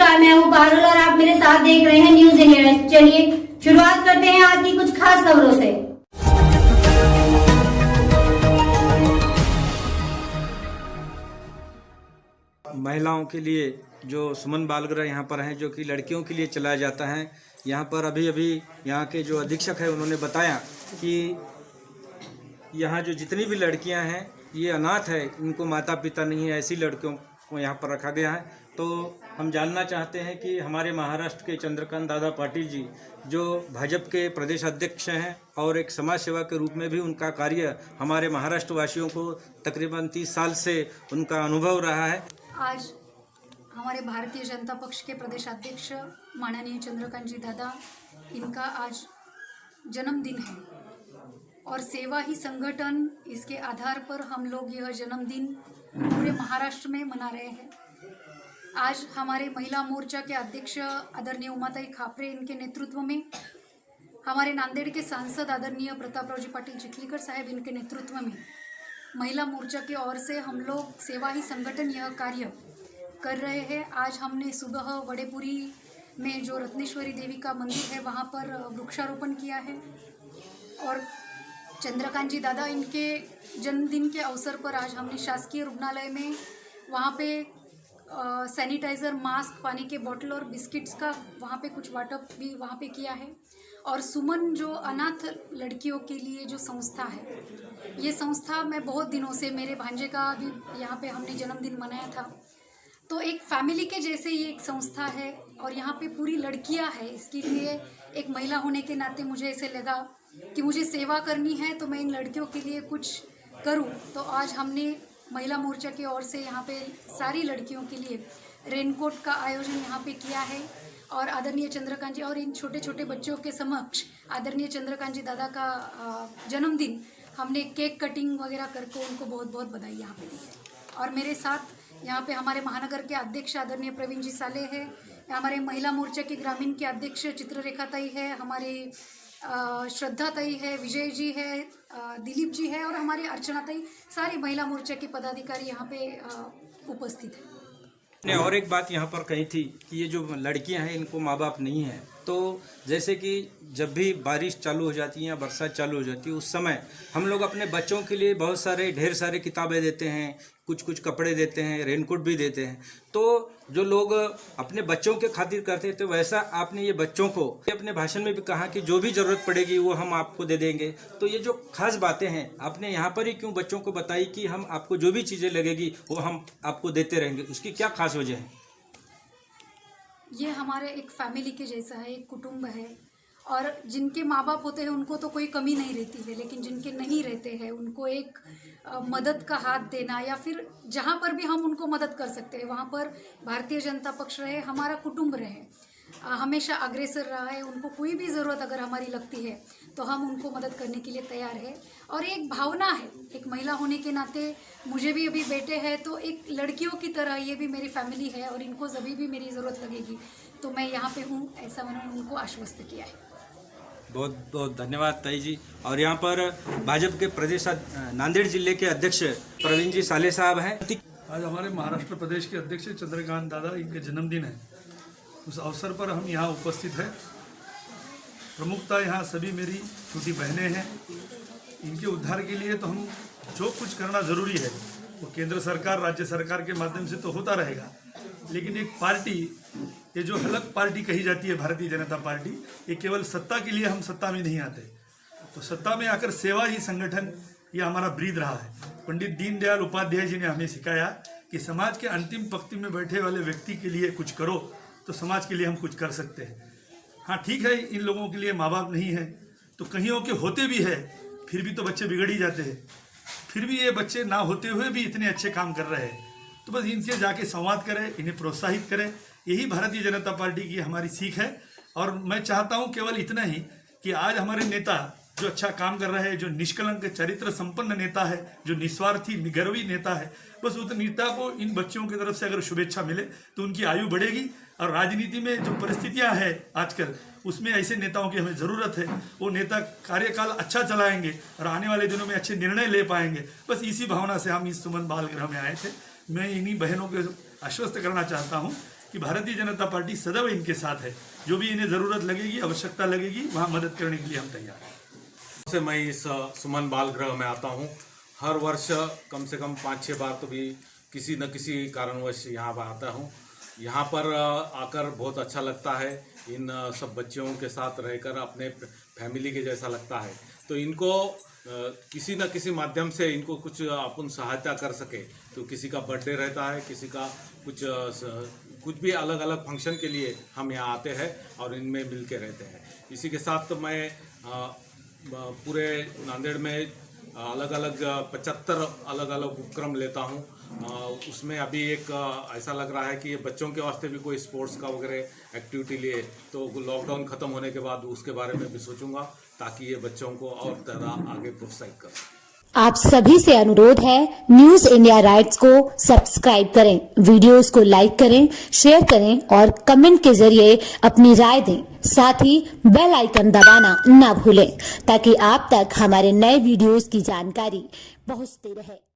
नमस्कार, मैं हूँ पारुल और आप मेरे साथ देख रहे हैं न्यूज इंडिया। चलिए शुरुआत करते हैं आज की कुछ खास खबरों से। महिलाओं के लिए जो सुमन बालगृह यहाँ पर हैं, जो कि लड़कियों के लिए चलाया जाता है। यहाँ पर अभी अभी यहाँ के जो अधीक्षक है उन्होंने बताया कि यहाँ जो जितनी भी लड़कियाँ हैं ये अनाथ है, इनको माता पिता नहीं है, ऐसी लड़कियों को यहाँ पर रखा गया है। तो हम जानना चाहते हैं कि हमारे महाराष्ट्र के चंद्रकांत दादा पाटिल जी, जो भाजपा के प्रदेश अध्यक्ष हैं और एक समाज सेवा के रूप में भी उनका कार्य हमारे महाराष्ट्र वासियों को तकरीबन 30 साल से उनका अनुभव रहा है। आज हमारे भारतीय जनता पक्ष के प्रदेश अध्यक्ष माननीय चंद्रकांत जी दादा, इनका आज जन्मदिन है और सेवा ही संगठन, इसके आधार पर हम लोग यह जन्मदिन पूरे महाराष्ट्र में मना रहे हैं। आज हमारे महिला मोर्चा के अध्यक्ष आदरणीय उमाताई खापरे, इनके नेतृत्व में हमारे नांदेड़ के सांसद आदरणीय प्रतापरावजी पाटिल चिखलीकर साहब, इनके नेतृत्व में महिला मोर्चा की ओर से हम लोग सेवा ही संगठन यह कार्य कर रहे हैं। आज हमने सुबह वडेपुरी में जो रत्नेश्वरी देवी का मंदिर है वहाँ पर वृक्षारोपण किया है और चंद्रकांत जी दादा, इनके जन्मदिन के अवसर पर आज हमने शासकीय रुग्णालय में वहाँ पे सैनिटाइज़र, मास्क, पानी के बोतल और बिस्किट्स का वहाँ पे कुछ वाटअप भी वहाँ पे किया है। और सुमन जो अनाथ लड़कियों के लिए जो संस्था है, ये संस्था मैं बहुत दिनों से, मेरे भांजे का भी यहाँ पे हमने जन्मदिन मनाया था, तो एक फैमिली के जैसे ये एक संस्था है और यहाँ पे पूरी लड़कियाँ हैं। इसके लिए एक महिला होने के नाते मुझे ऐसे लगा कि मुझे सेवा करनी है तो मैं इन लड़कियों के लिए कुछ करूँ। तो आज हमने महिला मोर्चा की ओर से यहाँ पे सारी लड़कियों के लिए रेनकोट का आयोजन यहाँ पे किया है और आदरणीय चंद्रकांत जी और इन छोटे छोटे बच्चों के समक्ष आदरणीय चंद्रकांत जी दादा का जन्मदिन हमने केक कटिंग वगैरह करके उनको बहुत बहुत बधाई यहाँ पे दी है। और मेरे साथ यहाँ पे हमारे महानगर के अध्यक्ष आदरणीय प्रवीण जी साले है, हमारे महिला मोर्चा के ग्रामीण के अध्यक्ष चित्ररेखा ताई है, हमारे श्रद्धा ताई है, विजय जी है, दिलीप जी है और हमारी अर्चना ताई, सारी महिला मोर्चा के पदाधिकारी यहाँ पे उपस्थित है। ने और एक बात यहाँ पर कही थी कि ये जो लड़कियाँ हैं इनको माँ बाप नहीं है, तो जैसे कि जब भी बारिश चालू हो जाती है या बरसात चालू हो जाती है उस समय हम लोग अपने बच्चों के लिए बहुत सारे ढेर सारे किताबें देते हैं, कुछ कुछ कपड़े देते हैं, रेनकोट भी देते हैं। तो जो लोग अपने बच्चों के खातिर करते थे, वैसा आपने ये बच्चों को अपने भाषण में भी कहा कि जो भी ज़रूरत पड़ेगी वो हम आपको दे देंगे। तो ये जो खास बातें हैं आपने यहाँ पर ही क्यों बच्चों को बताई कि हम आपको जो भी चीज़ें लगेगी वो हम आपको देते रहेंगे, उसकी क्या खास वजह है? ये हमारे एक फैमिली के जैसा है, एक कुटुंब है और जिनके माँ बाप होते हैं उनको तो कोई कमी नहीं रहती है, लेकिन जिनके नहीं रहते हैं उनको एक मदद का हाथ देना या फिर जहाँ पर भी हम उनको मदद कर सकते हैं वहाँ पर भारतीय जनता पक्ष रहे, हमारा कुटुंब रहे, हमेशा अग्रेसर रहा है। उनको कोई भी ज़रूरत अगर हमारी लगती है तो हम उनको मदद करने के लिए तैयार है। और एक भावना है, एक महिला होने के नाते मुझे भी अभी बेटे हैं तो एक लड़कियों की तरह ये भी मेरी फैमिली है और इनको जब भी मेरी ज़रूरत लगेगी तो मैं यहाँ पे हूँ, ऐसा मैंने उनको आश्वस्त किया है। बहुत बहुत धन्यवाद ताई जी। और यहाँ पर भाजपा के प्रदेश नांदेड़ जिले के अध्यक्ष प्रवीण जी साले साहब हैं। आज हमारे महाराष्ट्र प्रदेश के अध्यक्ष चंद्रकांत दादा, इनके जन्मदिन है, उस अवसर पर हम यहाँ उपस्थित हैं। प्रमुखता यहाँ सभी मेरी छोटी बहनें हैं। इनके उद्धार के लिए तो हम जो कुछ करना ज़रूरी है वो केंद्र सरकार, राज्य सरकार के माध्यम से तो होता रहेगा, लेकिन एक पार्टी, ये जो अलग पार्टी कही जाती है भारतीय जनता पार्टी, ये केवल सत्ता के लिए हम सत्ता में नहीं आते। तो सत्ता में आकर सेवा ही संगठन ये हमारा ब्रीद रहा है। पंडित दीनदयाल उपाध्याय जी ने हमें सिखाया कि समाज के अंतिम पंक्ति में बैठे वाले व्यक्ति के लिए कुछ करो तो समाज के लिए हम कुछ कर सकते हैं। हाँ ठीक है, इन लोगों के लिए माँ बाप नहीं है तो कहीं के होते भी है, फिर भी तो बच्चे बिगड़ ही जाते हैं। फिर भी ये बच्चे ना होते हुए भी इतने अच्छे काम कर रहे हैं, तो बस इनसे जाके संवाद करें, इन्हें प्रोत्साहित करें, यही भारतीय जनता पार्टी की हमारी सीख है। और मैं चाहता हूँ केवल इतना ही कि आज हमारे नेता जो अच्छा काम कर रहे हैं, जो निष्कलंक चरित्र संपन्न नेता है, जो निस्वार्थी निगर्वी नेता है, बस उस नेता को इन बच्चों की तरफ से अगर शुभेच्छा मिले तो उनकी आयु बढ़ेगी। और राजनीति में जो परिस्थितियां हैं आजकल, उसमें ऐसे नेताओं की हमें ज़रूरत है। वो नेता कार्यकाल अच्छा चलाएंगे और आने वाले दिनों में अच्छे निर्णय ले पाएंगे। बस इसी भावना से हम इस सुमन बाल गृह में आए थे। मैं इन्हीं बहनों को आश्वस्त करना चाहता हूँ कि भारतीय जनता पार्टी सदैव इनके साथ है। जो भी इन्हें ज़रूरत लगेगी, आवश्यकता लगेगी, वहाँ मदद करने के लिए हम तैयार हैं। से मैं इस सुमन बाल गृह में आता हूँ। हर वर्ष कम से कम 5-6 बार तो भी किसी न किसी कारणवश यहाँ पर आता हूँ। यहाँ पर आकर बहुत अच्छा लगता है। इन सब बच्चों के साथ रहकर अपने फैमिली के जैसा लगता है। तो इनको किसी न किसी माध्यम से इनको कुछ अपन सहायता कर सके, तो किसी का बर्थडे रहता है, किसी का कुछ भी अलग अलग फंक्शन के लिए हम यहाँ आते हैं और इनमें मिल के रहते हैं। इसी के साथ तो मैं पूरे नांदेड़ में अलग अलग 75 अलग अलग उपक्रम लेता हूँ। उसमें अभी एक ऐसा लग रहा है कि ये बच्चों के वास्ते भी कोई स्पोर्ट्स का वगैरह एक्टिविटी लिए, तो लॉकडाउन ख़त्म होने के बाद उसके बारे में भी सोचूंगा, ताकि ये बच्चों को और ज़्यादा आगे प्रोत्साहित कर सकें। आप सभी से अनुरोध है, न्यूज इंडिया राइट्स को सब्सक्राइब करें, वीडियोस को लाइक करें, शेयर करें और कमेंट के जरिए अपनी राय दें। साथ ही बेल आइकन दबाना ना भूलें, ताकि आप तक हमारे नए वीडियोस की जानकारी पहुंचती रहे।